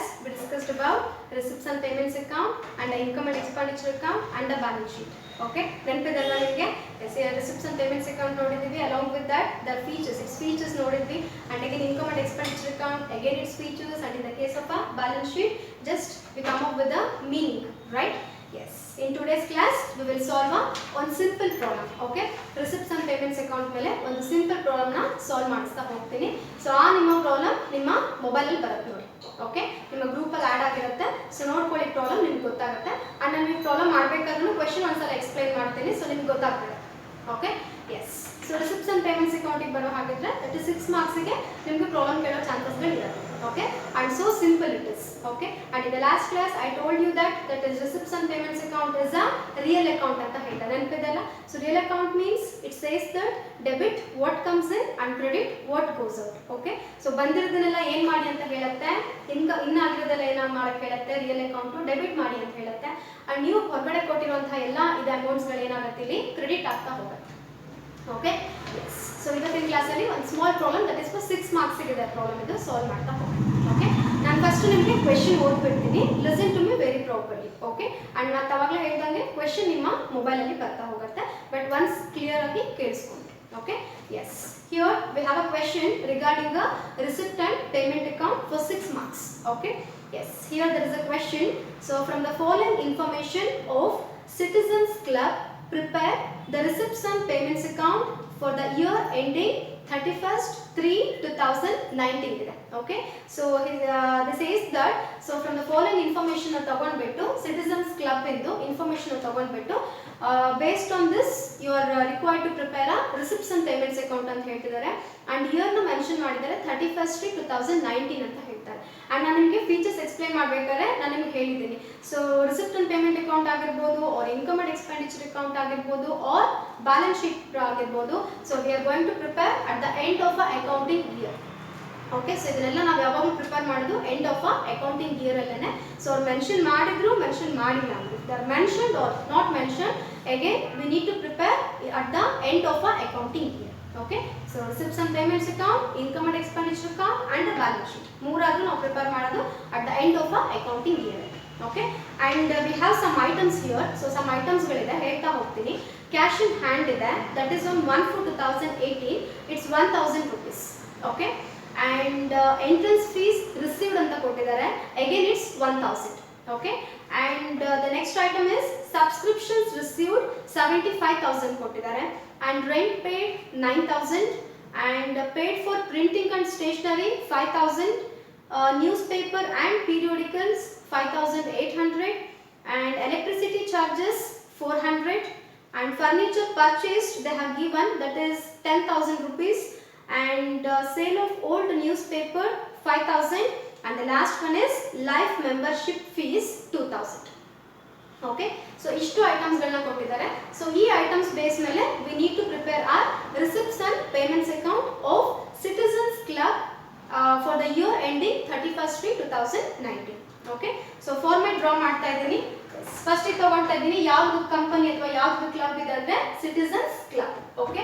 class, we discussed about receipts and payments account and the income and expenditure account and the balance sheet. Okay, ನೆನಪಿದೆಲ್ಲ ನಿಮಗೆ? Yes, receipts and payments account ನೋಡಿದ್ವಿ. Along with that, the features, its features ನೋಡಿದ್ವಿ. And again, income and expenditure account, again its features. And in the case of a balance sheet, just we come up with the meaning, right? Yes. In today's class, we will solve one simple problem. Okay? Receipts and payments account ಮೇಲೆ ಒಂದು simple problem ನ solve ಮಾಡಿಸ್ತಾ ಹೋಗ್ತೀನಿ. So ಆ ನಿಮ್ಮ problem ನಿಮ್ಮ mobile ಅಲ್ಲಿ ಬರುತ್ತೆ ನೋಡಿ. ಓಕೆ, ನಿಮ್ಮ ಗ್ರೂಪ್ ಅಲ್ಲಿ ಆಡ್ ಆಗಿರುತ್ತೆ. ಸೊ ನೋಡ್ಕೊಳ್ಳಿ ಪ್ರಾಬ್ಲಮ್ ನಿಮಗೆ ಗೊತ್ತಾಗುತ್ತೆ. ಅಂಡ್ ನಾನು ಈ ಪ್ರಾಬ್ಲಮ್ ಮಾಡಬೇಕಾದ್ರೂ ಕ್ವೆಶ್ಚನ್ ಒಂದ್ಸಲ ಎಕ್ಸ್ಪ್ಲೈನ್ ಮಾಡ್ತೀನಿ. ಸೊ ನಿಮ್ಗೆ ಗೊತ್ತಾಗ್ತದೆ. Okay, yes. So receipts and payments ಅಕೌಂಟಿಗೆ ಬರೋ ಹಾಗಿದ್ರೆ 36 ಮಾರ್ಕ್ಸ್ಗೆ ನಿಮಗೆ ಪ್ರಾಬ್ಲಮ್ ಕೇಳೋ ಚಾನ್ಸಸ್ಗಳಿದೆ. Okay, and so simple it is. Okay, and in the last class I told you that is receipts and payments account is a real account ಅಂತ ಹೇಳ್ತಾರೆ. ನೆನಪಿದೆಲ್ಲ? So real account means it says that debit what comes in and credit what goes out. Okay, so ಬಂದಿರೋದನ್ನೆಲ್ಲ ಏನು ಮಾಡಿ ಅಂತ ಹೇಳುತ್ತೆ, ಇನ್ನಾಗಿರೋದೆಲ್ಲ ಏನು ಮಾಡಕ್ಕೆ ಹೇಳುತ್ತೆ, real account debit ಮಾಡಿ ಅಂತ ಹೇಳುತ್ತೆ. and ನೀವು ಹೊರಗಡೆ ಕೊಟ್ಟಿರುವಂತಹ ಎಲ್ಲ ಇದು ಅಮೌಂಟ್ಸ್ಗಳು ಏನಾಗುತ್ತೆ ಇಲ್ಲಿ ಕ್ರೆಡಿಟ್ ಆಗ್ತಾ ಹೋಗುತ್ತೆ. Okay, yes. ಸೊ ಇವತ್ತಿನ ಕ್ಲಾಸಲ್ಲಿ ಒಂದು small problem that is for 6 marks ಇದೆ ಪ್ರಾಬ್ಲಮ್ ಇದು ಸಾಲ್ವ್ ಮಾಡ್ತಾ ಹೋಗ್ತೀನಿ. ಓಕೆ, ನಾನು ಫಸ್ಟ್ ನಿಮಗೆ ಕ್ವೆಶ್ಚನ್ ಓದ್ಬಿಡ್ತೀನಿ. Listen to me very properly. Okay, and ನಾನು ಅವಾಗಲೇ ಹೇಳ್ದಂಗೆ ಕ್ವೆಶ್ಚನ್ ನಿಮ್ಮ ಮೊಬೈಲಲ್ಲಿ ಬರ್ತಾ ಹೋಗುತ್ತೆ. ಬಟ್ ಒನ್ಸ್ ಕ್ಲಿಯರ್ ಆಗಿ ಕೇಳಿಸ್ಕೊಂಡು. Okay, yes. Here we have a question regarding a receipt and payment account for 6 marks. Okay, yes, here there is a question. So from the following information of Citizens Club, prepare the receipts and payments account for the year ending 31st-3/2019. Okay, so this says that so from the following information ತಗೊಂಡ್ಬಿಟ್ಟು Citizens Club ಇಂದು information ತಗೊಂಡ್ಬಿಟ್ಟು based on this you are required to prepare a receipts and payments account ಅಂತ ಹೇಳ್ತಿದ್ದಾರೆ. and here ನ mention ಮಾಡಿದ್ದಾರೆ 31st-2019 ಅಂತ ಹೇಳ್ತಾರೆ. and ನಾನು ನಿಮಗೆ ಫೀಚರ್ಸ್ ಎಕ್ಸ್ಪ್ಲೈನ್ ಮಾಡಬೇಕಾದ್ರೆ ನಾನು ನಿಮಗೆ ಹೇಳಿದ್ದೀನಿ. So receipt and payment account ಆಗಿರ್ಬೋದು, or income and expenditure account ಆಗಿರ್ಬೋದು, ಆರ್ ಬ್ಯಾಲೆನ್ಸ್ ಶೀಟ್ ಆಗಿರ್ಬೋದು. So we are going to prepare at the end of a accounting year. Okay, so ಇದನ್ನೆಲ್ಲ ನಾವು ಯಾವಾಗಲೂ ಪ್ರಿಪೇರ್ ಮಾಡೋದು end of a accounting year ಅಲ್ಲೇ. So ಅವ್ರು mention ಮಾಡಿದ್ರು mention ಮಾಡಿಲ್ಲ ಅಂದ್ರೆ they are mentioned or not mention, again we need to prepare at the end of a accounting year. Okay, so receipts and payments account, income and expenditure account and the balance sheet ಮೂರಾದ್ರೂ ನಾವು prepare ಮಾಡೋದು at the end of a accounting year. Okay, and we have some items here. so some items ಗಳಿದೆ, ಹೇಳ್ತಾ ಹೋಗ್ತೀನಿ. cash in hand ಇದೆ, that is on 1/4/2018, it's 1000 rupees. Okay, and entrance fees received ಅಂತ ಕೊಟ್ಟಿದ್ದಾರೆ, again it's 1000. Okay, and the next item is subscriptions received 75,000 ಕೊಟ್ಟಿದ್ದಾರೆ, and rent paid 9,000, and paid for printing and stationery 5,000, newspaper and periodicals 5,800, and electricity charges 400, and furniture purchased they have given, that is 10,000 rupees, and sale of old newspaper 5,000, and the last one is life membership fees 2,000. Okay, so ಇಷ್ಟು ಐಟಮ್ಸ್ಗಳನ್ನ ಕೊಟ್ಟಿದ್ದಾರೆ. So ಈ items base ಮೇಲೆ we need to prepare our receipts and payments account of Citizens Club for the year ending 31st-2019. Okay, so format draw ಮಾಡ್ತಾ ಇದ್ದೀನಿ. ಫಸ್ಟಿಗೆ ತಗೊಳ್ತಾ ಇದ್ದೀನಿ ಯಾವ್ದು ಕಂಪನಿ ಅಥವಾ ಯಾವ್ದು ಕ್ಲಬ್ ಇದೆ ಅಂದ್ರೆ citizens club. Okay,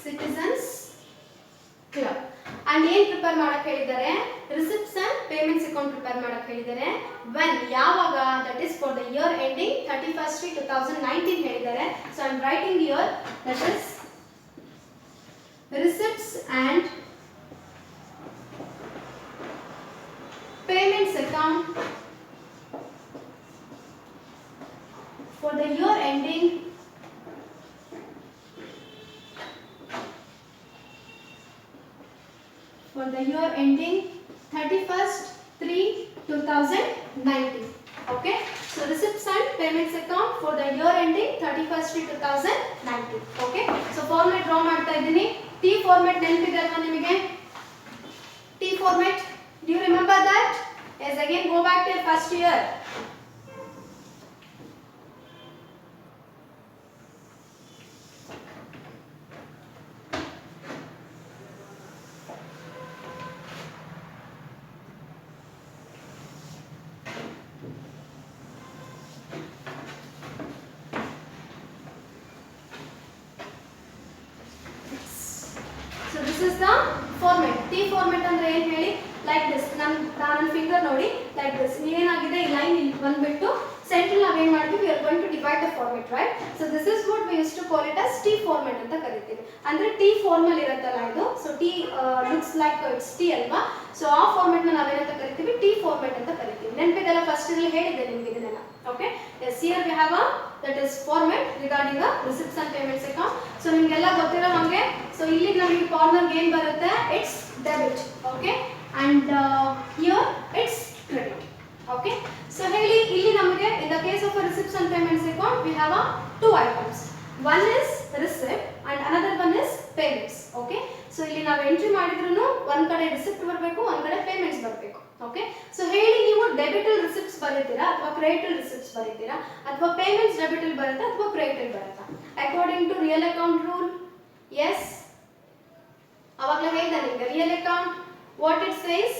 citizens club. And ಏನ್ ಪ್ರಿಪೇರ್ ಮಾಡಕ್ಕೆ ಹೇಳಿದ್ದಾರೆ, receipts and payments account prepare ಮಾಡಕ್ಕೆ ಹೇಳಿದ್ದಾರೆ. ವೆನ್ ಯಾವಾಗ, that is for the year ending 31st-2019 ಹೇಳಿದ್ದಾರೆ. So I am writing here that is receipts and payments account for the year ending for the year ending 31st-3/2019. Okay, so receipts and payments account for the year ending 31st-2019. Okay, so format draw ಮಾಡ್ತಾ ಇದ್ದೀನಿ. T format ನೆನಪಿದೆ ಅಲ್ವಾ ನಿಮಗೆ? T format, do you remember that? Yes, again go back to your first year. So this is the format. T format ಅಂದ್ರೆ ಏನು ಹೇಳಿ, like this. ನನ್ನ finger ನೋಡಿ, ಲೈಕ್ ದಿಸ್. ಏನಾಗಿದೆ, ಈ ಲೈನ್ ಇಲ್ಲಿ ಬಂದ್ಬಿಟ್ಟು ಸೆಂಟ್ರಲ್ ನಾವು ಏನು ಮಾಡ್ತೀವಿ, we are going to divide the format, right. So this is what we use to call it as T format ಅಂತ ಕರಿತೀವಿ. ಅಂದ್ರೆ ಟಿ ಫಾರ್ಮಲ್ ಇರುತ್ತಲ್ಲ ಇದು, so T looks like it's T ಅಲ್ವಾ. ಸೊ ಆ ಫಾರ್ಮೆಟ್ ನ ನಾವೇನಂತ ಕರಿತೀವಿ, ಟಿ ಫಾರ್ಮೆಟ್ ಅಂತ ಕರಿತೀವಿ. ನೆನಪಿದೆಲ್ಲ, ಫಸ್ಟ್ ಇಲ್ಲಿ ಹೇಳಿದ್ದೆ ನಿಮ್ಗೆ ಇದನ್ನೆಲ್ಲ. Okay, yes, here we have that is format regarding the receipts and payments account. So ನಿಮಗೆಲ್ಲ ಗೊತ್ತಿರೋ ಹಾಗೆ, ಸೊ ಇಲ್ಲಿ ನಮಗೆ ಕಾರ್ನರ್ ಏನು ಬರುತ್ತೆ, it's debit. Okay, and here it's credit. Okay, so ಹೇಳಿ ಇಲ್ಲಿ ನಮಗೆ in the case of a receipts and payments account we have two items. One is receipt and another one is payments. Okay, so ಇಲ್ಲಿ ನಾವು entry ಮಾಡಿದ್ರೂ ಒಂದು ಕಡೆ receipt ಬರಬೇಕು, ಒಂದು ಕಡೆ ಪೇಮೆಂಟ್ಸ್ ಬರಬೇಕು. ಓಕೆ, ಸೊ ಹೇಳಿ ನೀವು ಡೆಬಿಟಲ್ ರಿಸಿಪ್ಟ್ಸ್ ಬರೀತೀರಾ ಅಥವಾ ಕ್ರೆಡಿಟಲ್ ರಿಸಿಪ್ಟ್ಸ್ ಬರೀತೀರಾ, ಅಥವಾ ಪೇಮೆಂಟ್ಸ್ ಡೆಬಿಟಲ್ ಬರುತ್ತಾ ಅಥವಾ ಕ್ರೆಡಿಟಲ್ ಬರುತ್ತಾ according to real account rule? Yes, ಅವಾಗಲೇ ಹೇಳಿದೆ ನಿಮಗೆ real account what it says,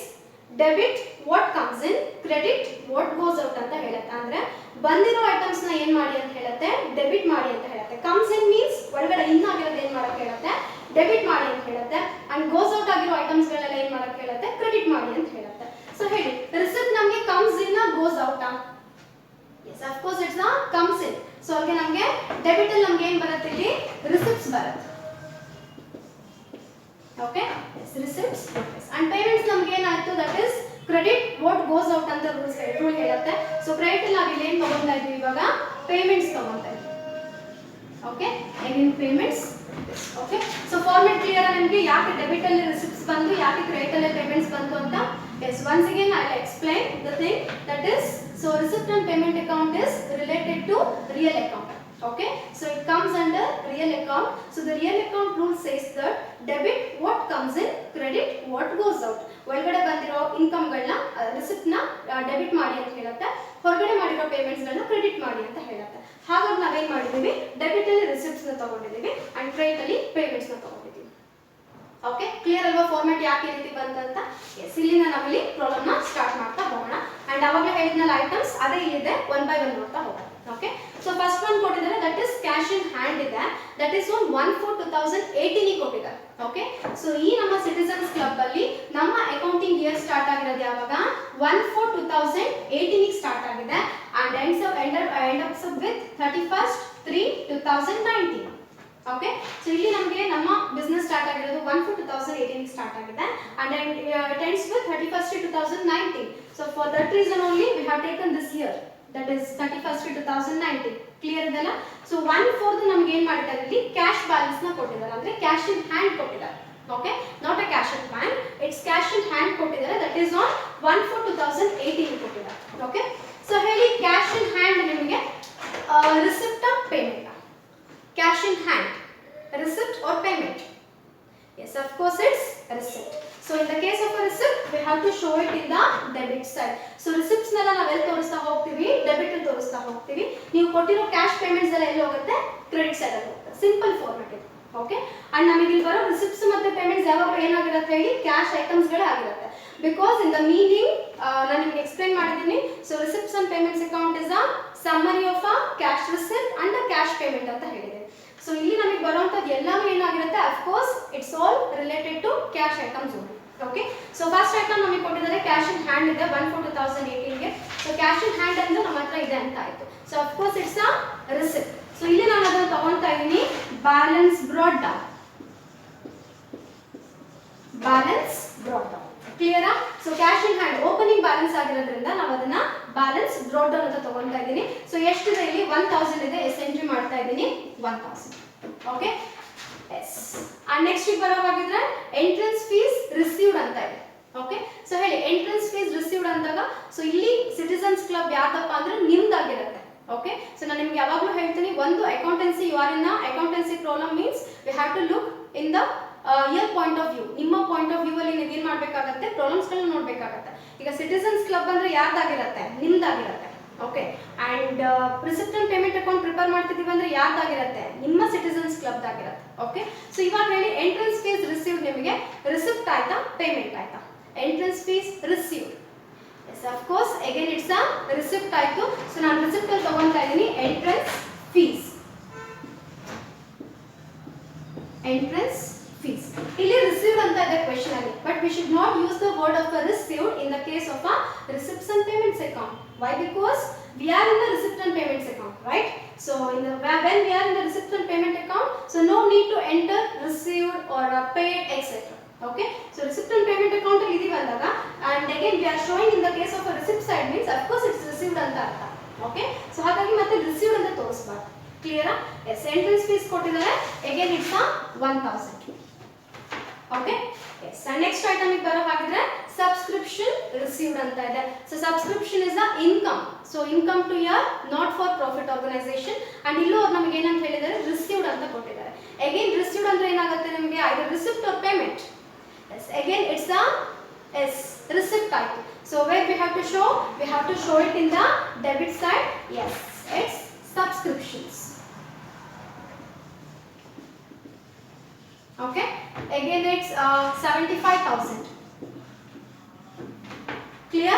debit what comes in, credit what goes out ಅಂತ ಹೇಳುತ್ತೆ. ಅಂದ್ರೆ ಬಂದಿರೋ ಐಟಮ್ಸ್ ನ ಏನ್ ಮಾಡಿ ಅಂತ ಹೇಳುತ್ತೆ, ಡೆಬಿಟ್ ಮಾಡಿ ಅಂತ ಹೇಳುತ್ತೆ. ಕಮ್ಸ್ ಇನ್ ಮೀನ್ಸ್ ಒಳಗಡೆ ಇನ್ ಆಗಿರೋದು ಏನ್ ಮಾಡಕ್ ಹೇಳುತ್ತೆ, ಡೆಬಿಟ್ ಮಾಡಿ ಅಂತ ಹೇಳುತ್ತೆ. ಅಂಡ್ ಗೋಸ್ ಔಟ್ ಆಗಿರೋ ಐಟಮ್ಸ್ ಗಳೆಲ್ಲ ಏನ್ ಮಾಡಕ್ ಹೇಳುತ್ತೆ, ಕ್ರೆಡಿಟ್ ಮಾಡಿ ಅಂತ ಹೇಳುತ್ತೆ. ಸೊ ಹೇಳಿ, ರಿಸಿಪ್ಟ್ ನಮಗೆ comes in goes out? Yes, of course it's comes in. So ಅಲ್ಲಿಗೆ ನಮಗೆ ಡೆಬಿಟ್ ಅಲ್ಲಿ ನಮಗೆ ಏನ್ ಬರುತ್ತೆ, ಇಲ್ಲಿ ರಿಸಿಪ್ಟ್ಸ್ ಬರುತ್ತೆ. Okay, yes, receipts. And payments ನಮಗೆ ಏನಾಯ್ತು, that is credit what goes out ಅಂತ ರೂಲ್ ಹೇಳುತ್ತೆ. ಸೊ ಕ್ರೆಡಿಟ್ ಅಲ್ಲಿ ನಾವು ಇಲ್ಲಿ ಏನು ತಗೊಂತಾ ಇದೀವಿ, ಇವಾಗ ಪೇಮೆಂಟ್ಸ್ ತಗೊಂತಾ ಇದೀವಿ. Okay, again payments. Okay, so format clear ನಿಮಗೆ, ಯಾಕೆ ಡೆಬಿಟ್ ಅಲ್ಲಿ ರಿಸಿಪ್ಟ್ಸ್ ಬಂತು, ಯಾಕೆ ಕ್ರೆಡಿಟ್ ಅಲ್ಲಿ ಪೇಮೆಂಟ್ಸ್ ಬಂತು ಅಂತ? Yes, once again I will explain the thing, that is, so receipt and payment account is related to real account. Okay, so it comes under real account. So the real account rule says that debit what comes in, credit what goes out. ಒಳಗಡೆ ಬಂದಿರೋ income ಗಳನ್ನ receipt ನ debit ಮಾಡಿ ಅಂತ ಹೇಳುತ್ತೆ, ಹೊರಗಡೆ ಮಾಡಿರೋ payments ಗಳನ್ನ ಕ್ರೆಡಿಟ್ ಮಾಡಿ ಅಂತ ಹೇಳುತ್ತೆ. ಹಾಗಾಗಿ ನಾವೇನ್ ಮಾಡಿದೀವಿ, ಡೆಬಿಟ್ ಅಲ್ಲಿ ರಿಸಿಪ್ಟ್ಸ್ ನ ತಗೊಂಡಿದೀವಿ ಅಂಡ್ ಕ್ರೆಡಿಟ್ ಅಲ್ಲಿ ಪೇಮೆಂಟ್ಸ್ ನ ತಗೊಂಡಿದೀವಿ. ಓಕೆ, ಕ್ಲಿಯರ್ ಅಲ್ವಾ ಫಾರ್ಮೆಟ್ ಯಾಕೆ ಈ ರೀತಿ ಬಂತಂತ? ಎಸ್, ಇಲ್ಲಿಂದ ನಾವಿಲ್ಲಿ ಪ್ರಾಬ್ಲಮ್ ನ ಸ್ಟಾರ್ಟ್ ಮಾಡ್ತಾ ಹೋಗೋಣ. ಅಂಡ್ ಅವಾಗಲೇ ಹೇಳಿದ್ನಲ್ಲ ಐಟಮ್ಸ್, ಅದೇ ಇಲ್ಲಿದೆ, ಒನ್ ಬೈ ಒನ್ ನೋಡ್ತಾ ಹೋಗೋಣ. ಓಕೆ, ಸೊ ಫಸ್ಟ್ ಒನ್ ಕೊಟ್ಟಿದ್ದಾರೆ, that is cash in hand ಇದೆ. ದಟ್ ಇಸ್ ಆನ್ 1/4/2018 ಕೊಟ್ಟಿದ್ದಾರೆ. ಓಕೆ, ಸೊ ಈ ನಮ್ಮ ಸಿಟಿಸನ್ಸ್ ಕ್ಲಬ್ ಅಲ್ಲಿ ನಮ್ಮ ಅಕೌಂಟಿಂಗ್ ಇಯರ್ ಸ್ಟಾರ್ಟ್ ಆಗಿರೋದು ಯಾವಾಗ, 1/4/2018 ಸ್ಟಾರ್ಟ್ ಆಗಿದೆ and ends up with 31/3/2019. Okay, so ಇಲ್ಲಿ ನಮಗೆ ನಮ್ಮ ಬಿಸ್ನೆಸ್ ಸ್ಟಾರ್ಟ್ ಆಗಿರೋದು 1/4/2018 ಸ್ಟಾರ್ಟ್ ಆಗಿದೆ and it ends with 31/2019. So for that reason only we have taken this year, that is 31/2019. Clear ಇದೆಲ್ಲ? ಸೊ 1/4 ನಮಗೆ ಏನು ಮಾಡಿದ್ದಾರೆ, ಇಲ್ಲಿ ಕ್ಯಾಶ್ ಬ್ಯಾಲೆನ್ಸ್ ನ ಕೊಟ್ಟಿದ್ದಾರೆ, ಅಂದ್ರೆ ಕ್ಯಾಶ್ ಇನ್ ಹ್ಯಾಂಡ್ ಕೊಟ್ಟಿದ್ದಾರೆ. Okay, not a cash in bank, it's cash in hand ಕೊಟ್ಟಿದ್ದಾರೆ. ದಟ್ ಈಸ್ ಆನ್ 1/4/2018 ಕೊಟ್ಟಿದ್ದಾರೆ. ಓಕೆ, ಸೊ ಹೇಳಿ, ಕ್ಯಾಶ್ ಇನ್ ಹ್ಯಾಂಡ್ ನಿಮಗೆ receipt of payment, cash in hand, receipt or payment? Yes, of course it's receipt. So in the case of a receipt, we have to show it in the debit side. So receipts ನೆಲ್ಲ ನಾವು ಎಲ್ಲಿ ತೋರಿಸ್ತಾ ಹೋಗ್ತೀವಿ, debit ಅಲ್ಲಿ ತೋರಿಸ್ತಾ ಹೋಗ್ತೀವಿ. ನೀವು ಕೊಟ್ಟಿರೋ ಕ್ಯಾಶ್ ಪೇಮೆಂಟ್ಸ್ ಎಲ್ಲ ಎಲ್ಲಿ ಹೋಗುತ್ತೆ, ಕ್ರೆಡಿಟ್ ಸೈಡ್ ಅಲ್ಲಿ ಹೋಗುತ್ತೆ. ಸಿಂಪಲ್ ಫಾರ್ಮೆಟ್ ಇದು. ಓಕೆ, ಅಂಡ್ ನಮಗೆ ಇಲ್ಲಿ ಬರೋ ರಿಸಿಪ್ಟ್ಸ್ ಮತ್ತೆ ಪೇಮೆಂಟ್ಸ್ ಯಾವಾಗ ಏನಾಗಿರುತ್ತೆ ಹೇಳಿ, ಕ್ಯಾಶ್ ಐಟಮ್ಸ್ ಗಳೇ ಆಗಿರುತ್ತೆ. ಬಿಕಾಸ್ ಇನ್ ದ ಮೀನಿಂಗ್ ನಾನು ನಿಮಗೆ ಎಕ್ಸ್ಪ್ಲೈನ್ ಮಾಡಿದ್ದೀನಿ. So receipts and payments account is a summary of a cash receipt and a cash payment ಅಂತ ಹೇಳಿದೆ. ಸೊ ಇಲ್ಲಿ ನಮಗೆ ಬರುವಂತದ್ದು ಎಲ್ಲಾನು ಏನಾಗಿರುತ್ತೆ, of course it's all related to cash items only. Okay, so first item ನಮಗೆ ಕೊಟ್ಟಿದ್ದಾರೆ ಕ್ಯಾಶ್ ಇನ್ ಹ್ಯಾಂಡ್ ಇದೆ 1/4/2018 ಗೆ. ಸೊ ಕ್ಯಾಶ್ ಇನ್ ಹ್ಯಾಂಡ್ ಅಂದ್ರೆ ನಮ್ಮ ಹತ್ರ ಇದೆ ಅಂತ ಆಯ್ತು. So of course it's a receipt. So ಇಲ್ಲಿ ನಾನು ಅದನ್ನು ತಗೊಳ್ತಾ ಇದ್ದೀನಿ, balance brought down, balance brought down. ಕ್ಲಿಯರಾ? So cash in hand opening balance ಆಗಿರೋದ್ರಿಂದ ನಾವು ಅದನ್ನ ಬ್ಯಾಲೆನ್ಸ್ ಬ್ರಾಟ್ ಡೌನ್ ಅಂತ ತಗೊಳ್ತಾ ಇದ್ದೀನಿ. ಸೊ ಎಷ್ಟಿದೆ ಇಲ್ಲಿ, 1000 ಇದೆ. ಎಸ್, ಎಂಟ್ರಿ ಮಾಡ್ತಾ ಇದ್ದೀನಿ 1000. Okay, yes. ಅಂಡ್ ನೆಕ್ಸ್ಟ್ ಬರೋವಾಗಿದ್ರೆ ಎಂಟ್ರೆನ್ಸ್ ಫೀಸ್ ರಿಸೀವ್ಡ್ ಅಂತ ಇದೆ. ಓಕೆ, ಸೊ ಹೇಳಿ, ಎಂಟ್ರೆನ್ಸ್ ಫೀಸ್ ರಿಸೀವ್ಡ್ ಅಂದಾಗ, ಸೊ ಇಲ್ಲಿ ಸಿಟಿಸನ್ಸ್ ಕ್ಲಬ್ ಯಾವ್ದಪ್ಪ ಅಂದ್ರೆ ನಿಮ್ದಾಗಿರುತ್ತೆ. ಓಕೆ, ಸೊ ನಾನು ನಿಮ್ಗೆ ಯಾವಾಗಲೂ ಹೇಳ್ತೀನಿ, ಒಂದು accountancy, you are in accountancy problem means we have to look in the your point of view. ನಿಮ್ಮ ಪಾಯಿಂಟ್ ಆಫ್ ವ್ಯೂ ಅಲ್ಲಿ ನೀವು ಏನು ಮಾಡಬೇಕಾಗತ್ತೆ, ಪ್ರಾಬ್ಲಮ್ಸ್ಗಳನ್ನ ನೋಡಬೇಕಾಗತ್ತೆ. ಈಗ ಸಿಟಿಸನ್ಸ್ ಕ್ಲಬ್ ಅಂದ್ರೆ ಯಾರ್ದಾಗಿರುತ್ತೆ, ನಿಮ್ದಾಗಿರುತ್ತೆ. Okay, and receipt and payment account prepare ಮಾಡ್ತಿದ್ದೀವಿ ಅಂದ್ರೆ ಯಾರ್ದಾಗಿರುತ್ತೆ, ನಿಮ್ಮ ಸಿಟಿಸನ್ಸ್ ಕ್ಲಬ್ ಆಗಿರುತ್ತೆ. ಓಕೆ, ಸೊ ಇವಾಗ ಹೇಳಿ, ಎಂಟ್ರೆನ್ಸ್ ಫೀಸ್ ರಿಸೀವ್ಡ್ ನಿಮಗೆ ರಿಸಿಪ್ಟ್ ಆಯ್ತಾ, ಪೇಮೆಂಟ್ ಆಯ್ತಾ? Entrance fees received. Yes, of course again it's a receipt ಆಯ್ತು. ಸೊ ನಾನು ರಿಸಿಪ್ಟ್ ಅಲ್ಲಿ ತಗೊಳ್ತಾ ಇದ್ದೀನಿ ಎಂಟ್ರೆನ್ಸ್ ಫೀಸ್, ಎಂಟ್ರೆನ್ಸ್ fees. ಇಲ್ಲಿ received ಅಂತ ಇದೆ question ಅಲ್ಲಿ, but we should not use the word of a received in the case of a receipts and payments account. Why? Because we are in the receipt and payments account, right? So in the when we are in the receipt and payment account, so no need to enter received or paid etc. Okay, so receipt and payment account ಅಲ್ಲಿ ಇದೀವಿ ಅಂದಾಗ, and again we are showing in the case of a receipt side means of course it's received ಅಂತ ಅರ್ಥ. Okay, so ಹಾಗಾಗಿ ಮತ್ತೆ received ಅಂತ ತೋರಿಸಬಾರ್ದು. Clear? Yes, entrance fees ಕೊಟ್ಟಿದ್ದಾರೆ, again it's a 1000. Okay, yes, and next item ಗೆ ಬರೋ ಹಾಗಿದ್ರೆ subscription received ಅಂತ ಇದೆ. So subscription is a income, so income to your not for profit organization, and ಇಲ್ಲೂ ಅವರು ನಮಗೆ ಏನಂತ ಹೇಳಿದ್ದಾರೆ received ಅಂತ ಕೊಟ್ಟಿದ್ದಾರೆ. Again received ಅಂದ್ರೆ ಏನಾಗುತ್ತೆ ನಮಗೆ either receipt or payment. Yes, again it's a receipt type. So where we have to show it in the debit side. Yes, it's subscriptions. Okay, again it's 75,000. Clear?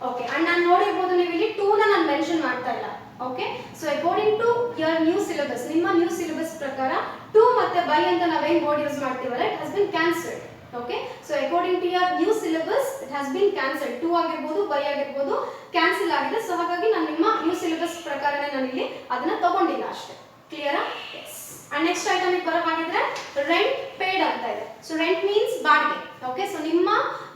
Okay, and ನಾನು ನೋಡಿರಬಹುದು ನೀವು ಇಲ್ಲಿ 2 ನ ನಾನು mention ಮಾಡ್ತಾ ಇಲ್ಲ. Okay, so according to your new syllabus, ನಿಮ್ಮ new syllabus ಪ್ರಕಾರ 2 ಮತ್ತೆ by ಅಂತ ನಾವೇನು ವರ್ಡ್ ಯೂಸ್ ಮಾಡ್ತೀವಲ್ಲ, it has been cancelled. Okay, so according to your new syllabus it has been cancelled. 2 ಆಗಿರಬಹುದು by ಆಗಿರಬಹುದು ಕ್ಯಾನ್ಸಲ್ ಆಗಿದೆ. ಸೊ ಹಾಗಾಗಿ ನಾನು ನಿಮ್ಮ new syllabus ಪ್ರಕಾರನೇ ನಾನು ಇಲ್ಲಿ ಅದನ್ನ ತಗೊಂಡಿಲ್ಲ ಅಷ್ಟೇ. ಕ್ಲಿಯರಾ? yes. And next item ಗೆ ಬರೋ ಹಾಗಿದ್ರೆ rent paid ಅಂತ ಇದೆ. So rent means ಬಾಡಿಗೆ. Okay, so ನಿಮ್ಮ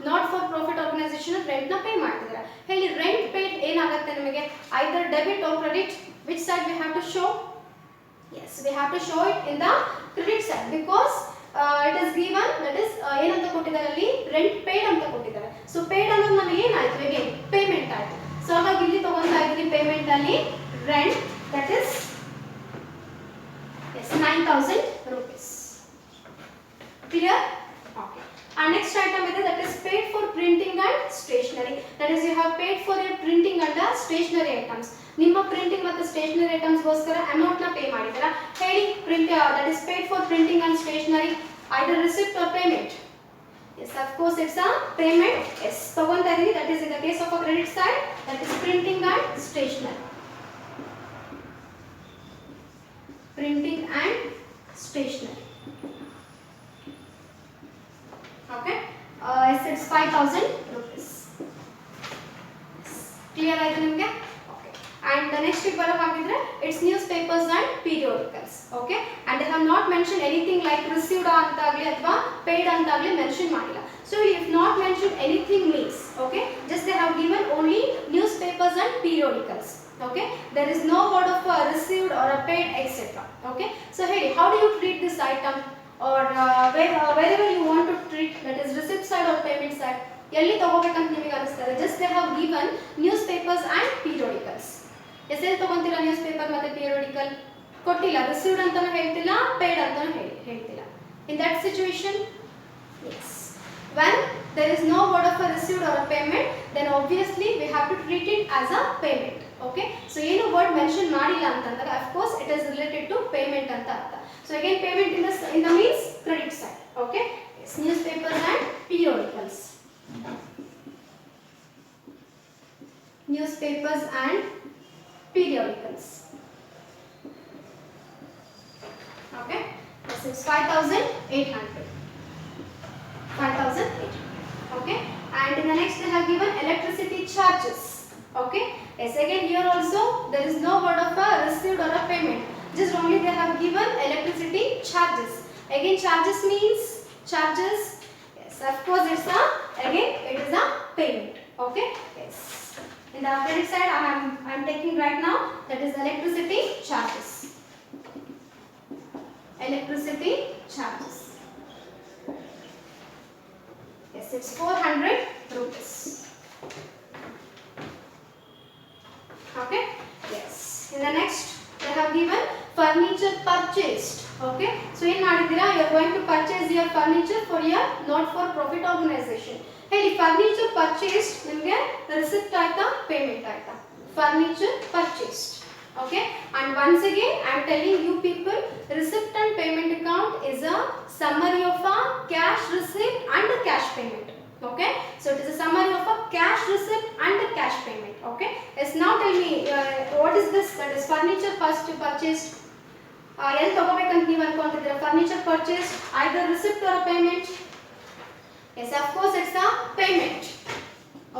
not for profit organization rent ನ ಪೇ ಮಾಡ್ತಿದ್ದಾರೆ. ಹೇಳಿ rent paid ಏನಾಗುತ್ತೆ ನಿಮಗೆ either debit or credit? Which side we have to show? Yes, we have to show it in the credit side because it is given, that is ಏನಂತ ಕೊಟ್ಟಿದ್ದಾರೆ ಅಲ್ಲಿ rent paid ಅಂತ ಕೊಟ್ಟಿದ್ದಾರೆ. So paid ಅನ್ನೋದು ನಮಗೆ ಏನಾಯ್ತು again payment ಆಯ್ತು. So ಹಾಗಾಗಿ ಇಲ್ಲಿ ತಗೊಂತಾ ಇದ್ದೀನಿ payment ಅಲ್ಲಿ rent, that is yes 9,000 rupees. Clear? Okay. And next item is that is paid for printing and stationery. That is you have paid for your printing and stationery items. ನಿಮ್ಮ printing ಮತ್ತು stationery items ಗೋಸ್ಕರ amount ನ pay ಮಾಡಿದ್ದೀರಾ. ಹೇಳಿ print that is paid for printing and stationery either receipt or payment. Yes, of course it's a payment. Yes, ತಗೊಂತಾ ಇದೀನಿ, that is in the case of a credit side, that is printing and stationery. Printing and stationery. Okay, yes, it's 5,000 rupees. Clear ಆಯ್ತು ನಿಮಗೆ? Okay, and the next ಗೆ ಬರೋ ಹಾಗಿದ್ರೆ it's newspapers and periodicals. Okay, and they have not mentioned anything like received ಅಂತಾಗಲಿ ಅಥವಾ paid ಅಂತಾಗಲಿ mention ಮಾಡಿಲ್ಲ. So if not mentioned anything means, okay, just they have given only newspapers and periodicals. Okay, there is no word of received or paid etc. Okay, so hey, how do you treat this item or wherever you want to treat, that is receipt side or payment side, ಎಲ್ಲಿ ತಗೋಬೇಕಂತ ನಿಮಗೆ ಅನಿಸ್ತಾರೆ? just they have given newspapers and periodicals. ಎಲ್ಲಿ ತಗೊಂತೀರಾ news paper ಮತ್ತೆ periodical? ಕೊಟ್ಟಿಲ್ಲ, received ಅಂತಾನೂ ಹೇಳ್ತಿಲ್ಲ, paid ಅಂತಾನೂ ಹೇಳ್ತಿಲ್ಲ. in that situation, yes, when there is no word of a received or a payment, then obviously we have to treat it as a payment. Okay, so ಏನು word mention ಮಾಡಿಲ್ಲ ಅಂತಂದಾಗ of course it is related to payment ಅಂತ ಅರ್ಥ. So again payment in the means credit side. Okay, yes, newspapers and periodicals. Newspapers and periodicals. Okay, this is 5,800. 5,800. Okay, and in the next they have given electricity charges. Okay, yes, again here also there is no word of a received or a payment, just only they have given electricity charges. Again charges means charges, yes, of course it's a, again it is a payment. Okay, yes, in the credit side I am taking right now, that is electricity charges. Electricity charges, yes, it's 400 rupees. Okay, yes, in the next they have given furniture purchased. Okay, so in madidira you are going to purchase your furniture for your not for profit organization. Hey, furniture purchased nimge receipt aita payment aita? Furniture purchased. Okay, and once again I am telling you people, receipt and payment account is a summary of a cash receipt and a cash payment. Okay, so it is a summary of a cash receipt and a cash payment. Okay, yes, now tell me what is this, that is furniture purchased? ಎಲ್ಲಿ ತಗೋಬೇಕಂತ ನೀವು ಅನ್ಕೊಂಡಿದ್ದೀರಾ? Furniture purchase either receipt or payment? Yes, of course it's a payment.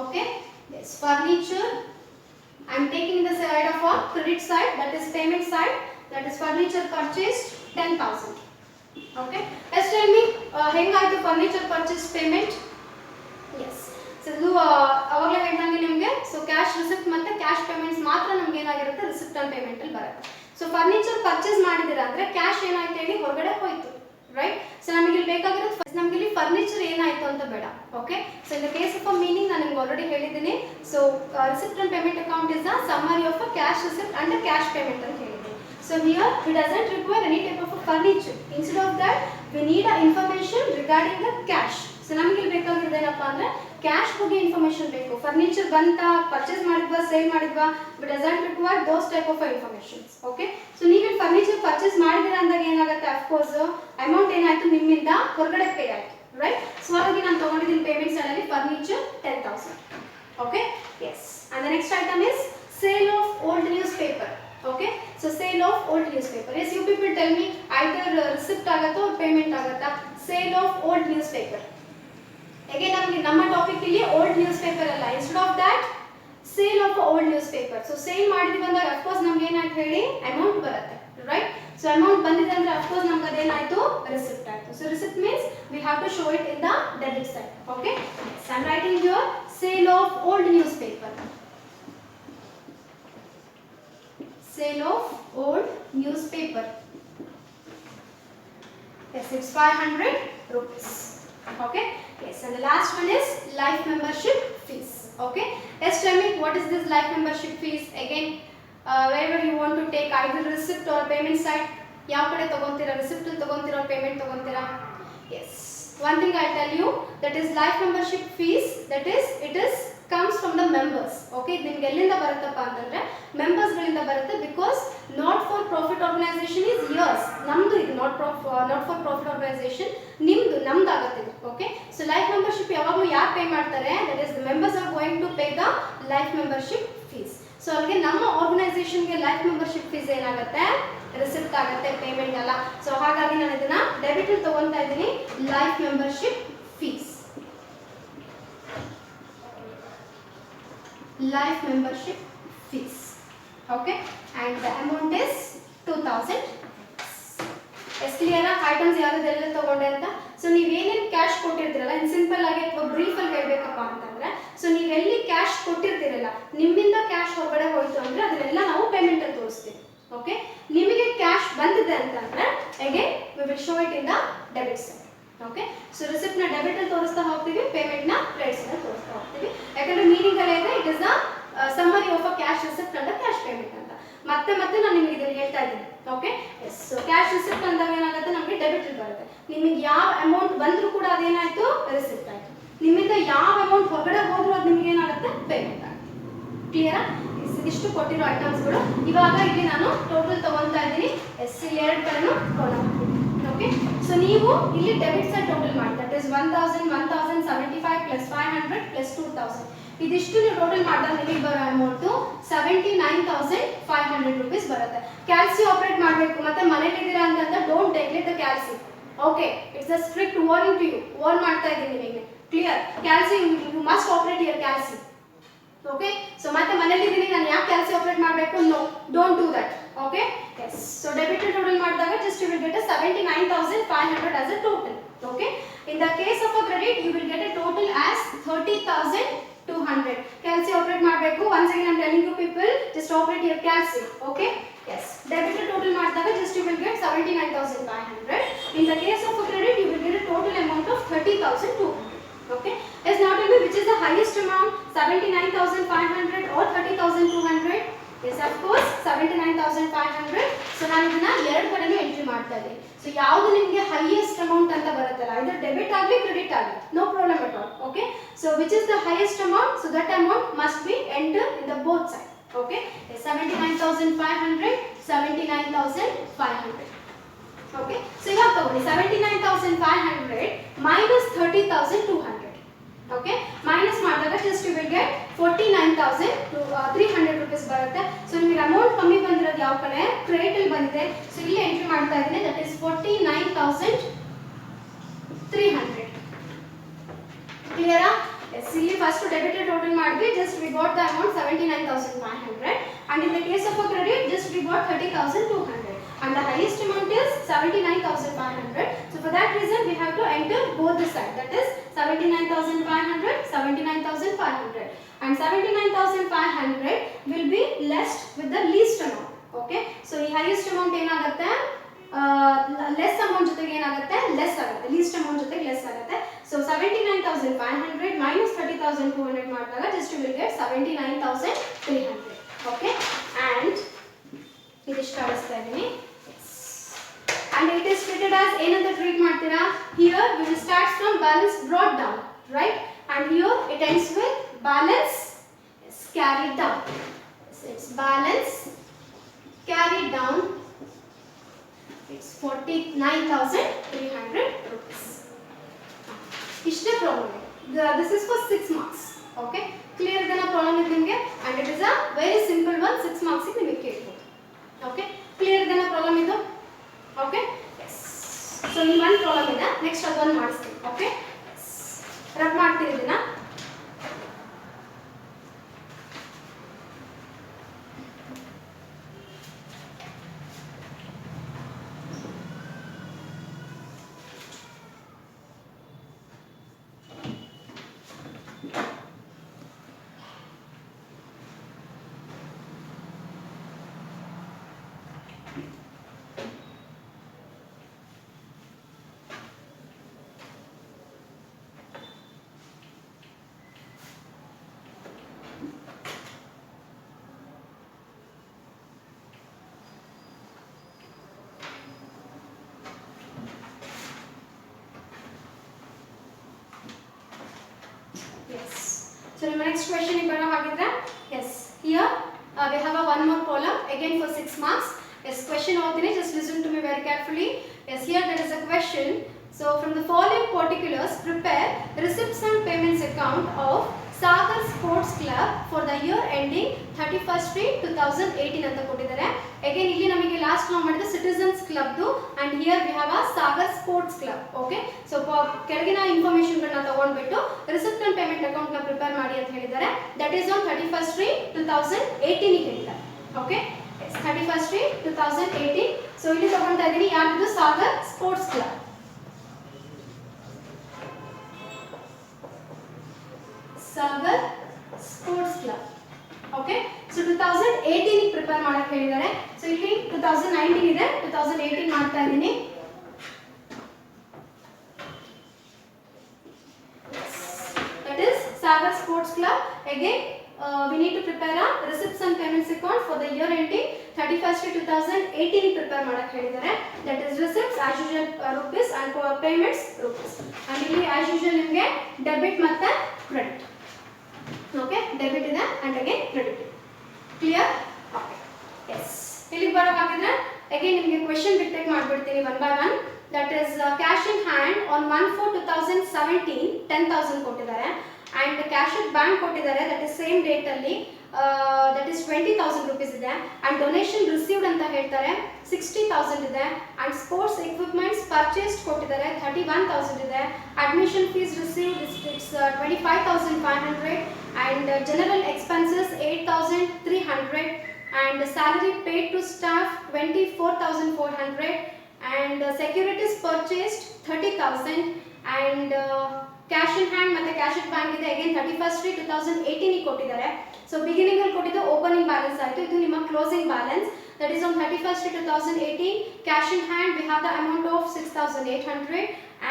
Okay, yes, furniture I'm taking the side of a credit side, that is payment side, that is furniture purchased 10,000. Okay, let's tell me ಹೆಂಗಾಯ್ತು furniture purchase payment? Yes, so ಇದು ಅವಾಗಲೇ ಹೇಳ್ದಂಗೆ ನಿಮಗೆ so cash receipt ಮತ್ತೆ cash payments ಮಾತ್ರ ನಮ್ಗೆ ಏನಾಗಿರುತ್ತೆ receipt and payment ಅಲ್ಲಿ ಬರುತ್ತೆ. ಸೊ ಫರ್ನಿಚರ್ ಪರ್ಚೇಸ್ ಮಾಡಿದಿರಾ ಅಂದ್ರೆ ಕ್ಯಾಶ್ ಏನಾಯ್ತು ಹೇಳಿ ಹೊರಗಡೆ ಹೋಯ್ತು, ರೈಟ್? ಸೊ ನಮಗೆ ಇಲ್ಲಿ ಬೇಕಾಗಿರೋದು ನಮಗೆ ಇಲ್ಲಿ ಫರ್ನಿಚರ್ ಏನಾಯ್ತು ಅಂತ ಬೇಡ. Okay, so in the case of a meaning ನಾನು ನಿಮ್ಗೆ ಆಲ್ರೆಡಿ ಹೇಳಿದ್ದೀನಿ. So receipt and payment account is the summary of a cash receipt and cash payment ಅಂತ ಹೇಳಿದ್ದೀನಿ. So here V doesn't require any type of furniture. Instead of that we need a information regarding the cash. So ನಮ್ಗೆ ಇಲ್ಲಿ ಬೇಕಾಗಿರೋದು ಏನಪ್ಪಾ ಅಂದ್ರೆ cash ಬಗ್ಗೆ information ಬೇಕು. Furniture ಬಂತ, ಪರ್ಚೇಸ್ ಮಾಡಿದ್ವಾ, ಸೇಲ್ ಮಾಡಿದ್ವಾ, but doesn't require those type of informations. Okay, so ನೀವು ಫರ್ನಿಚರ್ ಪರ್ಚೇಸ್ ಮಾಡಿದಿರಾ ಅಂದಾಗ ಏನಾಗುತ್ತೆ, ಅಫ್ಕೋರ್ಸ್ ಅಮೌಂಟ್ ಏನಾಯ್ತು ನಿಮ್ಮಿಂದ ಹೊರಗಡೆ ಪೇ ಆಯ್ತು, ರೈಟ್? ಸೊ ಹಾಗಾಗಿ ನಾನು ತಗೊಂಡಿದ್ದೀನಿ ಪೇಮೆಂಟ್ ಸೈಡ್ ಅಲ್ಲಿ furniture 10,000. Okay, yes. And the next item is sale of old newspaper. Okay, so sale of old newspaper. Yes, you people tell me either receipt ಆಗುತ್ತೋ payment ಆಗುತ್ತಾ? Sale of old newspaper. Again ನಮಗೆ ನಮ್ಮ topic ಇಲ್ಲಿ old newspaper ಅಲ್ಲ, instead of that sale of old newspaper. So sale ಮಾಡಿದ್ವಿ ಅಂದಾಗ of course ನಮ್ಗೆ ಏನಾಯ್ತು ಹೇಳಿ ಅಮೌಂಟ್ ಬರುತ್ತೆ, ರೈಟ್? ಸೊ ಅಮೌಂಟ್ ಬಂದಿದೆ ಅಂದ್ರೆ ಅಫ್ಕೋರ್ಸ್ ನಮ್ಗೆ ಅದೇನಾಯ್ತು ರಿಸಿಪ್ಟ್ ಆಯ್ತು. So receipt means we have to show it in the debit side. Okay, I am writing here sale of old newspaper. Sale of old newspaper. Yes, it's 500 rupees. Okay, yes. And the last one is life membership fees. Okay, let's tell me what is this life membership fees? Again, wherever you want to take either receipt or payment side, ಯಾವ ಕಡೆ ತಗೊಂತೀರಾ? Receipt ಅಲ್ಲಿ ತಗೊಂತೀರಾ, payment ತಗೊಂತೀರಾ? Yes, one thing I'll tell you, that is life membership fees, that is it is comes from the members. Okay, ನಿಮಗೆ ಎಲ್ಲಿಂದ ಬರುತ್ತಪ್ಪ ಅಂತಂದ್ರೆ members ಗಳಿಂದ ಬರುತ್ತೆ. Because not for profit organisation is yours, ನಮ್ದು ಇದು ನಾಟ್ ಫಾರ್ ಪ್ರಾಫಿಟ್ ಆರ್ಗನೈಸೇಷನ್, ನಿಮ್ದು ನಮ್ದಾಗುತ್ತೆ. ಓಕೆ, ಸೊ ಲೈಫ್ ಮೆಂಬರ್ಶಿಪ್ ಯಾವಾಗಲೂ ಯಾರು ಪೇ ಮಾಡ್ತಾರೆ? That is the members are going to pay the life membership fees. So ಅಲ್ಲಿಗೆ ನಮ್ಮ ಆರ್ಗನೈಸೇಷನ್ಗೆ ಲೈಫ್ ಮೆಂಬರ್ಶಿಪ್ ಫೀಸ್ ಏನಾಗುತ್ತೆ? ರಿಸಿಪ್ಟ್ ಆಗುತ್ತೆ, ಪೇಮೆಂಟ್ ಅಲ್ಲ. ಸೊ ಹಾಗಾಗಿ ನಾನು ಇದನ್ನ ಡೆಬಿಟ್ ಅಲ್ಲಿ ತಗೊಂತಾ ಇದ್ದೀನಿ, life membership fees. Life membership fees. Okay, and the amount is 2,000. Yes, clear? Items ಯಾವ್ದೆಲ್ಲ ತಗೊಂಡೆ ಅಂತ. ಸೊ ನೀವೇನೇನು ಕ್ಯಾಶ್ ಕೊಟ್ಟಿರ್ತೀರಲ್ಲ, ಇನ್ ಸಿಂಪಲ್ ಆಗಿ ಅಥವಾ ಬ್ರೀಫ್ ಅಲ್ಲಿ ಹೇಳ್ಬೇಕಪ್ಪ ಅಂತಂದ್ರೆ, ಸೊ ನೀವೆಲ್ಲಿ ಕ್ಯಾಶ್ ಕೊಟ್ಟಿರ್ತೀರಲ್ಲ, ನಿಮ್ಮಿಂದ ಕ್ಯಾಶ್ ಹೊರಗಡೆ ಹೋಯ್ತು ಅಂದ್ರೆ ಅದನ್ನೆಲ್ಲ ನಾವು ಪೇಮೆಂಟ್ ಅಲ್ಲಿ ತೋರಿಸ್ತೀವಿ. ಓಕೆ, ನಿಮಗೆ ಕ್ಯಾಶ್ ಬಂದಿದೆ ಅಂತಂದ್ರೆ again we will show it in the debit side. Okay, so receipt ನ ಡೆಬಿಟ್ ಅಲ್ಲಿ ತೋರಿಸ್ತಾ ಹೋಗ್ತೀವಿ, ಪೇಮೆಂಟ್ ನ ಕ್ರೆಡಿಟ್ ಸೈಡ್ ಅಲ್ಲಿ ತೋರಿಸ್ತಾ ಹೋಗ್ತೀವಿ. ಯಾಕಂದ್ರೆ ಮೀನಿಂಗ್ ಅಲ್ಲೇ ಇದೆ, it is the summary of a cash receipt and cash payment ಅಂತ. ಮತ್ತೆ ನಾನು ನಿಮಗೆ ಇದನ್ನ ಹೇಳ್ತಾ ಇದ್ದೀನಿ. Okay, yes. So cash receipt ಅಂದಾಗ ಏನಾಗುತ್ತೆ, ನಮಗೆ ಡೆಬಿಟ್ ಅಲ್ಲಿ ಬರುತ್ತೆ. ನಿಮಗೆ ಯಾವ ಅಮೌಂಟ್ ಬಂದರೂ ಕೂಡ ಅದೇನಾಯ್ತು ರಿಸಿಪ್ಟ್ ಆಯ್ತು. ನಿಮ್ಮಿಂದ ಯಾವ ಅಮೌಂಟ್ ಹೊರಗಡೆ ಹೋದ್ರೂ ಅದು ನಿಮಗೆ ಏನಾಗುತ್ತೆ ಪೇಮೆಂಟ್ ಆಗುತ್ತೆ. ಕ್ಲಿಯರಾ? ಇದಿಷ್ಟು ಕೊಟ್ಟಿರೋ ಐಟಮ್ಸ್ಗಳು. ಇವಾಗ ಇಲ್ಲಿ ನಾನು ಟೋಟಲ್ ತಗೊಳ್ತಾ ಇದ್ದೀನಿ. ಎಸ್, ಇಲ್ಲಿ ಎರಡು ಕಡೆನೂ ಕೊಡೋಣ. ಓಕೆ, ಸೊ ನೀವು ಇಲ್ಲಿ ಡೆಬಿಟ್ ಸೈಡ್ ಟೋಟಲ್ ಮಾಡಿ, ದಟ್ ಇಸ್ 1,000, 1,075 ಪ್ಲಸ್ 500 ಪ್ಲಸ್ 2,000. ಇದಿಷ್ಟು ನೀವು ಟೋಟಲ್ ಮಾಡಿದಾಗ ನಿಮಗೆ ಬರೋ ಅಮೌಂಟು 79,500 rupees ಬರುತ್ತೆ. ಕ್ಯಾಲ್ಸಿ ಆಪರೇಟ್ ಮಾಡಬೇಕು. ಮತ್ತೆ ಮನೇಲಿದ್ದೀರಾ ಅಂತಂದ್ರೆ don't neglect the calci. Okay, it's a strict warning to you. Warn ಮಾಡ್ತಾ ಇದ್ದೀನಿ ನಿಮಗೆ. Clear? Calci you must operate your calci. Okay, so ಮತ್ತೆ ಮನೇಲಿದ್ದೀನಿ ನಾನು ಯಾಕೆ ಕ್ಯಾಲ್ಸಿ ಆಪರೇಟ್ ಮಾಡಬೇಕು? No, don't do that. Okay, yes. So debit total ಮಾಡಿದಾಗ just you will get a 79,500 as a total. Okay, in the case of a credit you will get a total as 30,200. Calci operate ಮಾಡಬೇಕು. Once again I am telling you people, just operate your calci. Okay, yes. Debit total ಮಾಡಿದಾಗ just you will get 79,500. In the case of a credit you will get a total amount of 30,200. Okay, let's now tell me which is the highest amount, 79,500 or 30,200? Yes, of course 79,500. So ನಾನು ಇದನ್ನ ಎರಡು ಕಡೆನೂ entry ಮಾಡ್ತಾ ಇದ್ದೀನಿ. So ಯಾವುದು ನಿಮಗೆ highest amount ಅಂತ ಬರುತ್ತಲ್ಲ, either ಡೆಬಿಟ್ ಆಗಲಿ ಕ್ರೆಡಿಟ್ ಆಗಲಿ, no problem at all. Okay, so which is the highest amount, so that amount must be enter in the both side. Okay, 79,500, 79,500. Okay, so ಇವಾಗ ತಗೊಳ್ಳಿ 79,500 minus 30,200. Okay, minus ಮಾಡಿದಾಗ just you will get 49,200. 300 rupees ಬರುತ್ತೆ. So ನಿಮಗೆ amount ಕಮ್ಮಿ ಬಂದಿರೋದು ಯಾವ ಕಡೆ credit ಅಲ್ಲಿ ಬಂದಿದೆ. ಸೊ ಇಲ್ಲಿ ಎಂಟ್ರಿ ಮಾಡ್ತಾ ಇದ್ದೀನಿ, ದಟ್ ಇಸ್ 49,300. ಕ್ಲಿಯರಾ? ಎಸ್, ಇಲ್ಲಿ ಫಸ್ಟ್ ಡೆಬಿಟೆಡ್ ಟೋಟಲ್ ಮಾಡಿದ್ವಿ, just we got the amount 79,500 and in the case of a credit just we got 30,200 and the highest amount is 79,500. So for that reason we have to enter both the side, that is 79,500, 79,500 and 79,500 will be less with the least amount. Okay, so the highest amount ಏನಾಗುತ್ತೆ, less amount ಜೊತೆಗೆ ಏನಾಗುತ್ತೆ, less ಆಗುತ್ತೆ, list amount ಜೊತೆಗೆ less ಆಗುತ್ತೆ. So 79,500 minus 30,200 ಮಾಡಿದಾಗ just you will get 79,300. Okay, and ಇದಿಷ್ಟು ಕಾಣಿಸ್ತಾ ಇದ್ದೀನಿ. And it is treated as ಏನಂತ ಟ್ರೀಟ್ ಮಾಡ್ತೀರಾ, here we will start from balance brought down, right, and here it ends with balance is carried down. So it's balance carried down, it's 49,300 rupees. Ishte problem. This is for 6 marks. Okay, clear idana problem ಇದೆ ನಿಮಗೆ, and it is a very simple one, 6 marks ಗೆ ನಿಮಗೆ ಕೇಳಬಹುದು. Okay, clear idana problem ಇದು. Okay, yes. So in one problem ಇದೆ, next ಅದನ್ನು ಮಾಡಿಸ್ತೀನಿ. Okay, yes. Rub ಮಾಡ್ತೀನಿ ಇದನ್ನ. So the next question is going to yes, here we have a one more column again for 6 marks. Yes, question author, just listen to me very carefully. Yes, here there is a question. So from the following particulars prepare receipts and payments account of Sagar Sports Club for the year ending 31st May 2018 ಅಂತ ಕೊಟ್ಟಿದ್ದಾರೆ. Again ಇಲ್ಲಿ ನಮಗೆ last ನಾವು ಮಾಡಿದ Citizens Club ದು and here we have a Sagar Sports Club. Okay, so ಕೆಳಗಿನ information ಗಳನ್ನ ತಗೊಂಡ್ಬಿಟ್ಟು ರಿಸಿಪ್ಟ್ ಅಂಡ್ ಪೇಮೆಂಟ್ ಅಕೌಂಟ್ ನ ಪ್ರಿಪೇರ್ ಮಾಡಿ ಅಂತ ಹೇಳಿದ್ದಾರೆ. That is on 31st May 2018 ಗೆ ಹೇಳಿದ್ದಾರೆ. Okay, 31st May 2018. ಸೊ ಇಲ್ಲಿ ತಗೊಂತಾ ಇದೀನಿ ಯಾವುದು Sagar sports club. Sagar Sports Club. Okay, so 2018 ಗೆ ಪ್ರಿಪೇರ್ ಮಾಡಕ್ಕೆ ಹೇಳಿದ್ದಾರೆ. ಸೊ ಇಲ್ಲಿ 2019 ಇದೆ, 2018 ಮಾಡ್ತಾ ಇದೀನಿ. That is Sagar Sports Club. Again we need to prepare a receipts and payments account for the year ending 31st May 2018 ಗೆ ಪ್ರಿಪೇರ್ ಮಾಡಕ್ಕೆ ಹೇಳಿದ್ದಾರೆ. That is receipts as usual rupees and payments rupees. and ಇಲ್ಲಿ as usual ನಿಮಗೆ debit ಮತ್ತೆ credit. Okay, debit ಇದೆ and again credit. Clear? Okay, yes. ಇಲ್ಲಿ ಬರೋ ಹಾಗಿದ್ರೆ again ನಿಮಗೆ ಕ್ವೆಶ್ಚನ್ ಡಿಟೆಕ್ಟ್ ಮಾಡ್ಬಿಡ್ತೀನಿ one by one. That is cash in hand on 1/4/2017 10,000 ಕೊಟ್ಟಿದ್ದಾರೆ and cash at bank ಕೊಟ್ಟಿದ್ದಾರೆ, that is same date ಅಲ್ಲಿ that is 20,000 rupees ಇದೆ and donation received ಅಂತ ಹೇಳ್ತಾರೆ 60,000 ಇದೆ and sports equipments purchased ಕೊಟ್ಟಿದ್ದಾರೆ 31,000 ಇದೆ, admission fees received is 25,500 and general expenses 8,300 and salary paid to staff 24,400 and securities purchased 30,000 and cash in hand ಮತ್ತೆ cash at bank ಇದೆ again 31st May 2018 ಗೆ ಕೊಟ್ಟಿದ್ದಾರೆ. So beginning ಅಲ್ಲಿ ಕೊಟ್ಟಿದ್ದು opening balance ಆಯಿತು, ಇದು ನಿಮ್ಮ closing balance. that is on 31st May 2018. cash in hand we have the amount of 6,800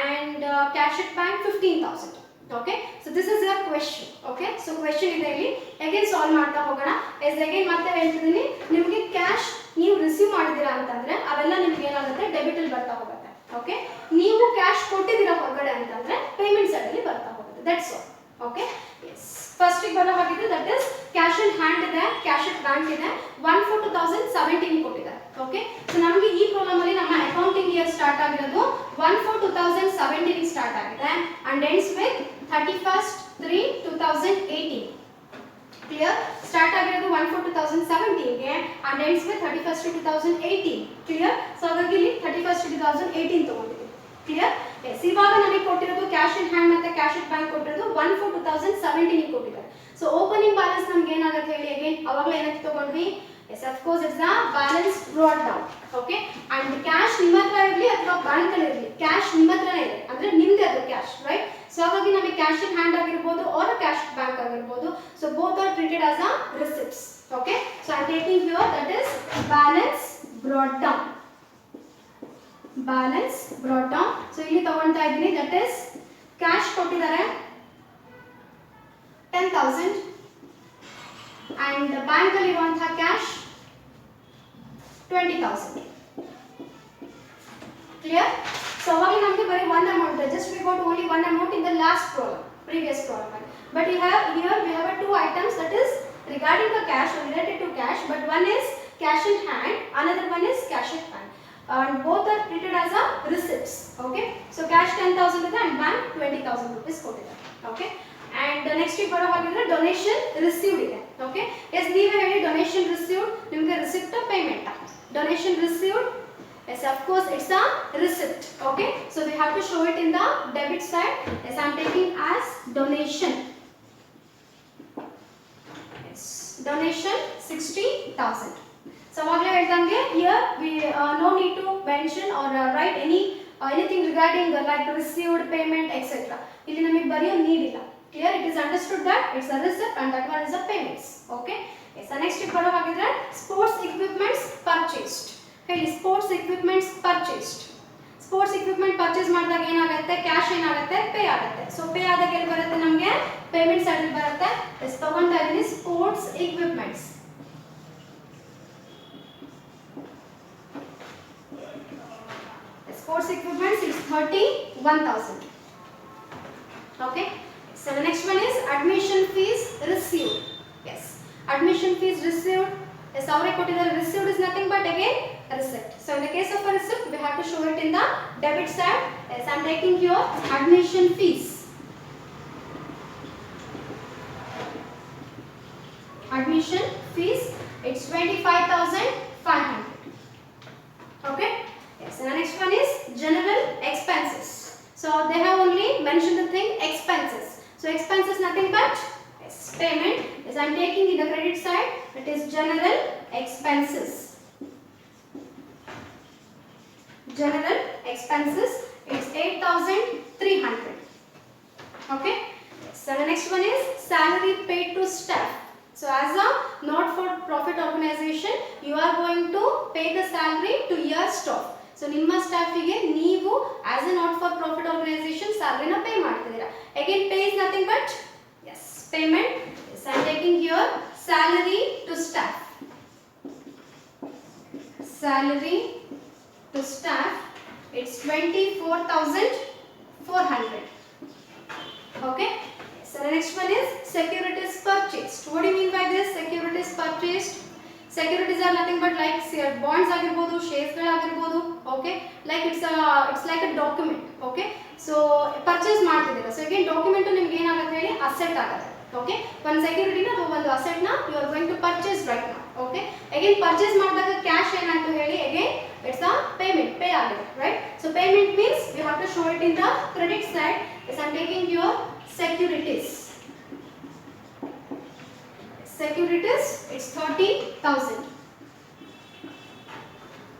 and cash at bank 15,000. okay, so this is your question. okay, so question ಇದೆ ಇಲ್ಲಿ again solve ಮಾಡ್ತಾ ಹೋಗೋಣ. S again ಮತ್ತೆ ಹೇಳ್ತಿದ್ದೀನಿ, ನಿಮಗೆ cash ನೀವು receive ಮಾಡಿದ್ದೀರಾ ಅಂತಂದ್ರೆ ಅವೆಲ್ಲ ನಿಮಗೆ ಏನಾಗುತ್ತೆ ಡೆಬಿಟ್ ಅಲ್ಲಿ ಬರ್ತಾ ಹೋಗುತ್ತೆ. ಓಕೆ, ನೀವು ಕ್ಯಾಶ್ ಕೊಟ್ಟಿದ್ದೀರಾ ಹೊರಗಡೆ ಅಂತಂದ್ರೆ ಪೇಮೆಂಟ್ ಸೈಡ್ ಅಲ್ಲಿ ಬರ್ತಾ ಹೋಗುತ್ತೆ. That's all. Okay, yes first ಗೆ ಬರೋ ಹಾಗಿದ್ರೆ that is cash in hand ಇದೆ, ಕ್ಯಾಶ್ ಅಟ್ ಬ್ಯಾಂಕ್ ಇದೆ, 1/4/2017 ಕೊಟ್ಟಿದ್ದಾರೆ. ಓಕೆ, ಸೊ ನಮಗೆ ಈ ಪ್ರಾಬ್ಲಮ್ ಅಲ್ಲಿ ನಮ್ಮ ಅಕೌಂಟಿಂಗ್ ಇಯರ್ ಸ್ಟಾರ್ಟ್ ಆಗಿರೋದು 1/4/2017 ಗೆ ಸ್ಟಾರ್ಟ್ ಆಗಿದೆ and ends with 31st 3/2018. Clear? Start ಆಗಿರೋದು 1/4/2017 ಗೆ and ends with 31st 2018 clear. So ಹಾಗಾಗಿ ಇಲ್ಲಿ 31st 2018 ತಗೊಂಡಿದ್ದೀವಿ ಕ್ಲಿಯರ್. ಎಸ್ ಇವಾಗ ನಮಗೆ ಕೊಟ್ಟಿರೋದು ಕ್ಯಾಶ್ ಇನ್ ಹ್ಯಾಂಡ್ ಮತ್ತೆ ಕ್ಯಾಶ್ ಇನ್ ಬ್ಯಾಂಕ್ ಕೊಟ್ಟಿರೋದು 1/4/2017 ಗೆ ಕೊಟ್ಟಿದ್ದಾರೆ. ಸೊ ಓಪನಿಂಗ್ ಬ್ಯಾಲೆನ್ಸ್ ನಮ್ಗೆ ಏನಾಗುತ್ತೆ ಹೇಳಿ ಅಗೇನ್ ಅವಾಗಲೇ ಏನಕ್ಕೆ ತಗೊಂಡ್ವಿ. Yes, of course, it's the balance brought down. Okay, and cash ನಿಮ್ಮ ಹತ್ರ ಇರಲಿ ಅಥವಾ ಬ್ಯಾಂಕ್ ಅಲ್ಲಿ ಇರಲಿ, ಕ್ಯಾಶ್ ನಿಮ್ಮ ಹತ್ರನೇ ಇದೆ ಅಂದ್ರೆ ನಿಮ್ಮದೇ ಅದು ಕ್ಯಾಶ್, ರೈಟ್. ಸೊ ಹಾಗಾಗಿ ನಮಗೆ ಕ್ಯಾಶ್ ಇನ್ ಹ್ಯಾಂಡ್ ಆಗಿರಬಹುದು ಆರ್ ಕ್ಯಾಶ್ ಬ್ಯಾಂಕ್ ಆಗಿರಬಹುದು. So both are treated as a receipts. Okay, so I'm taking here that is balance brought down. Balance brought down. So ಇಲ್ಲಿ ತಗೊಳ್ತಾ ಇದ್ದೀನಿ that is ಕ್ಯಾಶ್ ಕೊಟ್ಟಿದ್ದಾರೆ 10,000 and bank ಅಲ್ಲಿ ಇರುವಂತಹ cash 20,000. Clear? So ಅವಾಗ ನಮಗೆ ಬರೀ one amount, just we got only one amount in the last problem, previous problem. But we have two items that is regarding the cash or related to cash, but one is cash in hand, another one is cash in bank. And both are treated as a receipts. Okay? So cash 10,000 ಇದೆ and bank 20,000 rupees ಕೊಟ್ಟಿದ್ದಾರೆ. Okay? And next we ಬರೋ ಹಾಗಿದ್ರೆ donation received ಇದೆ. Okay, S ನೀವೇ ಹೇಳಿ donation received ನಿಮಗೆ receipt payment. Donation received, yes, of course it's a receipt. Okay, so we have to show it in the debit side. Yes, I am taking as donation. Yes, donation 60,000. So ಅವಾಗಲೇ ಹೇಳ್ದಂಗೆ here we no need to mention or write anything regarding like received payment etc. ಇಲ್ಲಿ ನಮಗೆ ಬರೆಯೋ need ಇಲ್ಲ. Clear? It is understood that it's a receipt and that one is a payments. Okay, yes. So next we ಬರೋ ಹಾಗಿದ್ರೆ sports equipments purchased. ಹೇಳಿ sports equipments purchased. Sports equipment purchase ಮಾಡಿದಾಗ ಏನಾಗುತ್ತೆ, cash ಏನಾಗುತ್ತೆ, ಪೇ ಆಗುತ್ತೆ. So pay ಆದಾಗ ಎಲ್ಲಿ ಬರುತ್ತೆ ನಮಗೆ ಪೇಮೆಂಟ್ ಸೈಡ್ ಅಲ್ಲಿ ಬರುತ್ತೆ. ಎಸ್ ತಗೊಂತಾ ಇದೀನಿ sports equipments. Sports equipments is 31,000. Okay. So the next one is admission fees received. Yes, admission fees received. Yes, avare kottidare received is nothing but again a receipt. So in the case of a receipt, we have to show it in the debit side. Yes, I am taking here admission fees. Admission fees, it's 25,500. Okay. Yes, and the next one is general expenses. So they have only mentioned the thing expenses. So expenses nothing but yes, payment. Yes, I am taking in the credit side. It is general expenses. General expenses. It's 8,300. Okay. Yes, so the next one is salary paid to staff. So as a not-for-profit organization, you are going to pay the salary to your staff. So ನಿಮ್ಮ ಸ್ಟಾಫಿಗೆ ನೀವು as a not for profit organisation ಸ್ಯಾಲರಿನ pay ಮಾಡ್ತಿದ್ದೀರಾ. Again pay is nothing but as payment. Yes I am taking here salary to staff. Salary to staff, it's 24,400. Okay. So the next one is securities purchased. What do you mean by this? Securities purchased. Securities are nothing but like bonds ಆಗಿರಬಹುದು, shares ಗಳಾಗಿರಬಹುದು. Okay, like it's like a document. Okay, so purchase ಮಾಡ್ತಿದ್ದೀರಾ. So again document ನಿಮಗೆ ಏನಾಗುತ್ತೆ ಹೇಳಿ asset ಆಗುತ್ತೆ. Okay, ಒಂದು security ನ ಅಥವಾ ಒಂದು asset ನ you are going to purchase right now. Okay, again purchase ಮಾಡಿದಾಗ cash ಏನಾಯ್ತು ಹೇಳಿ again it's a payment, pay ಆಗಿದೆ, right? So payment means we have to show it in the credit side. Yes, I am taking your securities. Securities, it's 30,000.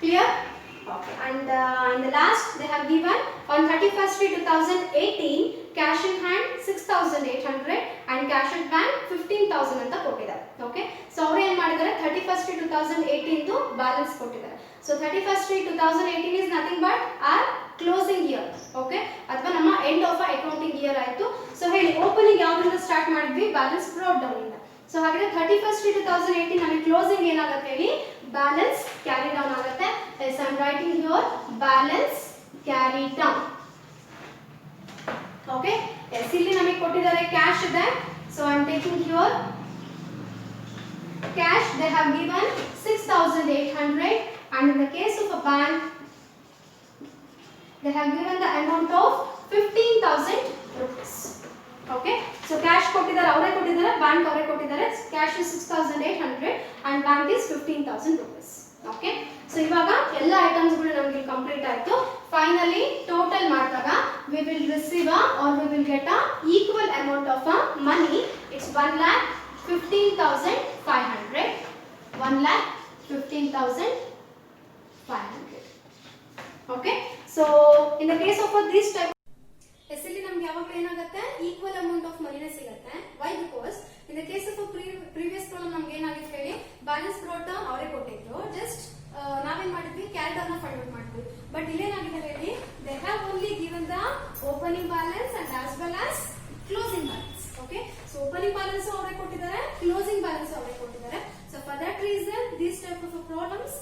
Clear? Okay. And in the last, they have given on 31st 2018 cash in hand 6,800 and cash at bank 15,000 ಅಂತ ಕೊಟ್ಟಿದ್ದಾರೆ. Okay. So ಅವರು ಏನು ಮಾಡಿದ್ದಾರೆ 31st 2018 ದು balance ಕೊಟ್ಟಿದ್ದಾರೆ. So 31st 2018 is nothing but our closing year. Okay. ಅಥವಾ ನಮ್ಮ end of accounting year ಆಯ್ತು. So ಹೇಳಿ ಓಪನಿಂಗ್ ಯಾವ್ದ್ರಿಂದ ಸ್ಟಾರ್ಟ್ ಮಾಡಿದ್ವಿ, ಬ್ಯಾಲೆನ್ಸ್ ಬ್ರಾಟ್ ಡೌನ್ ಇಂದ. ಸೊ ಹಾಗಾದ್ರೆ 31st 2018 ನಮಗೆ ಕ್ಲೋಸಿಂಗ್ ಏನಾಗುತ್ತೆ ಹೇಳಿ ಬ್ಯಾಲೆನ್ಸ್ ಕ್ಯಾರಿ ಡೌನ್ ಆಗುತ್ತೆ. Yes I am writing here balance carry down. Okay, yes ಇಲ್ಲಿ ನಮಗೆ ಕೊಟ್ಟಿದ್ದಾರೆ ಕ್ಯಾಶ್ ಇದೆ. So I am taking here cash they have given 6,800 and in the case of a bank they have given the amount of 15,000 rupees. Okay so cash ಕೊಟ್ಟಿದ್ದಾರೆ, ಅವರೇ ಕೊಟ್ಟಿದ್ದಾರೆ, bank ಅವರೇ ಕೊಟ್ಟಿದ್ದಾರೆ. Cash is 6800 and bank is 15,000 rupees. Okay so ಇವಾಗ ಎಲ್ಲ ಐಟಮ್ಸ್ಗಳು ನಮಗೆ complete ಆಯ್ತು. Finally total ಮಾಡಿದಾಗ we will receive or we will get a equal amount of money. It's 1,15,500. 1,15,500. Okay, so in the case of this type ಎಸ್ಎಲ್ಲಿ ನಮ್ಗೆ ಯಾವಾಗಲೂ ಏನಾಗುತ್ತೆ equal amount of ಮನಿನೇ ಸಿಗುತ್ತೆ. Why? Because in the case of previous problem ನಮ್ಗೆ ಏನಾಗಿತ್ತು ಹೇಳಿ, balance brought ಅವರೇ ಕೊಟ್ಟಿದ್ರು, ಜಸ್ಟ್ ನಾವೇನ್ ಮಾಡಿದ್ವಿ ಕ್ಯಾರಿ ಡೌನ್ ಫೈಂಡ್ ಔಟ್ ಮಾಡಿದ್ವಿ. ಬಟ್ ಇಲ್ಲೇನಾಗಿದೆ ಹೇಳಿ, they have only given the opening balance and as well as closing balance. Okay so opening balance ಅವರೇ ಕೊಟ್ಟಿದ್ದಾರೆ, ಕ್ಲೋಸಿಂಗ್ ಬ್ಯಾಲೆನ್ಸ್ ಅವರೇ ಕೊಟ್ಟಿದ್ದಾರೆ. So for that reason these type of problems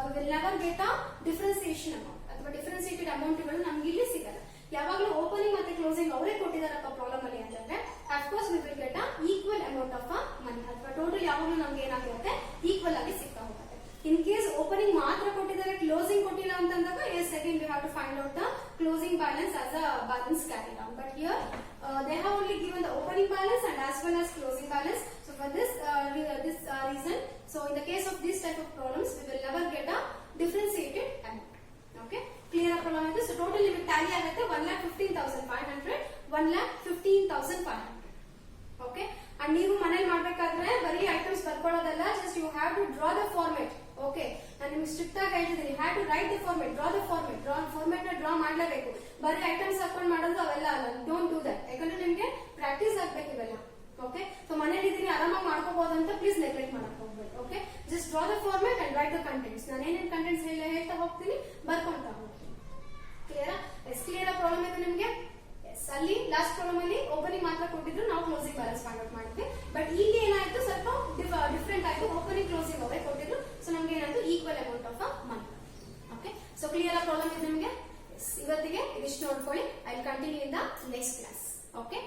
we will never get a differentiation amount ಅಥವಾ ಡಿಫರೆನ್ಸಿಯೇಟೆಡ್ ಅಮೌಂಟ್ಗಳು ನಮ್ಗೆ ಇಲ್ಲಿ ಸಿಗಲ್ಲ. ಯಾವಾಗಲೂ opening ಮತ್ತೆ ಕ್ಲೋಸಿಂಗ್ ಅವರೇ ಕೊಟ್ಟಿದಾರಪ್ಪ ಪ್ರಾಬ್ಲಮ್ ಅಲ್ಲಿ ಅಂತಂದ್ರೆ of course we will get a equal amount of money ಅಥವಾ ಟೋಟಲ್ ಯಾವಾಗಲೂ ನಮ್ಗೆ ಏನಾಗುತ್ತೆ ಈಕ್ವಲ್ ಆಗಿ ಸಿಗ್ತಾ ಹೋಗುತ್ತೆ. ಇನ್ ಕೇಸ್ ಓಪನಿಂಗ್ ಮಾತ್ರ ಕೊಟ್ಟಿದ್ದಾರೆ, ಕ್ಲೋಸಿಂಗ್ ಕೊಟ್ಟಿಲ್ಲ ಅಂತಂದಾಗ yes again we have to find out the closing balance as a balance carry down. But here they have only given the opening balance and as well as closing balance. So for this reason, so in the case of this type of problems we will never get a differentiated amount. Okay, clear up problem is. So total limit tally ಆಗುತ್ತೆ 1,15,500, 1,15,500. Okay, and ನೀವು ಮನೇಲಿ ಮಾಡಬೇಕಾದ್ರೆ ಬರೀ items ಬರ್ಕೊಳ್ಳೋದಲ್ಲ, just you have to draw the format. Okay, ನಾನು ನಿಮ್ಗೆ strict ಆಗಿ ಹೇಳ್ತಿದ್ದೀನಿ, have to write the format, draw the format. Format ನ ಡ್ರಾ ಮಾಡ್ಲೇಬೇಕು. ಬರೀ ಐಟಮ್ಸ್ ಹಾಕೊಂಡು ಮಾಡೋದು ಅವೆಲ್ಲ ಅಲ್ಲ, ಡೋಂಟ್ ಡೂ ದಟ್. ಯಾಕಂದ್ರೆ ನಿಮ್ಗೆ ಪ್ರಾಕ್ಟೀಸ್ ಆಗ್ಬೇಕು ಇವೆಲ್ಲ. ಓಕೆ, ಸೊ ಮನೇಲಿ ಇದೀನಿ ಆರಾಮಾಗಿ ಮಾಡ್ಕೋಬಹುದು ಅಂತ ಪ್ಲೀಸ್ ನೆಗ್ಲೆಕ್ಟ್ ಮಾಡಕ್ ಹೋಗ್ಬೇಡಿ. Okay, just draw the format and write the contents. ನಾನು ಏನೇನು ಕಂಟೆಂಟ್ಸ್ ಹೇಳ್ತಾ ಹೋಗ್ತೀನಿ ಬರ್ಕೊಂತಾ ಹೋಗ್ತೀನಿ. ಕ್ಲಿಯರ್? ಎಸ್ ಕ್ಲಿಯರ್ ಪ್ರಾಬ್ಲಮ್ ಇದೆ ನಿಮ್ಗೆ? ಎಸ್, ಅಲ್ಲಿ ಲಾಸ್ಟ್ ಪ್ರಾಬ್ಲಮ್ ಅಲ್ಲಿ ಓಪನಿಂಗ್ ಮಾತ್ರ ಕೊಟ್ಟಿದ್ರು, ನಾವು ಕ್ಲೋಸಿಂಗ್ ಬ್ಯಾಲೆನ್ಸ್ ಫೈಂಡ್ ಔಟ್ ಮಾಡಿದ್ವಿ. ಬಟ್ ಇಲ್ಲಿ ಏನಾಯ್ತು, ಸ್ವಲ್ಪ ಡಿಫ್ರೆಂಟ್ ಆಯ್ತು. ಓಪನಿಂಗ್ ಕ್ಲೋಸಿಂಗ್ ಅವರೇ ಕೊಟ್ಟಿದ್ರು, ಸೊ ನಮ್ಗೆ ಏನಾಯ್ತು equal amount of money. Okay, so clear problem ಇದೆ ನಿಮ್ಗೆ? ಇವತ್ತಿಗೆ ಇದಿಷ್ಟು ನೋಡ್ಕೊಳ್ಳಿ. I will continue in the next class. Okay.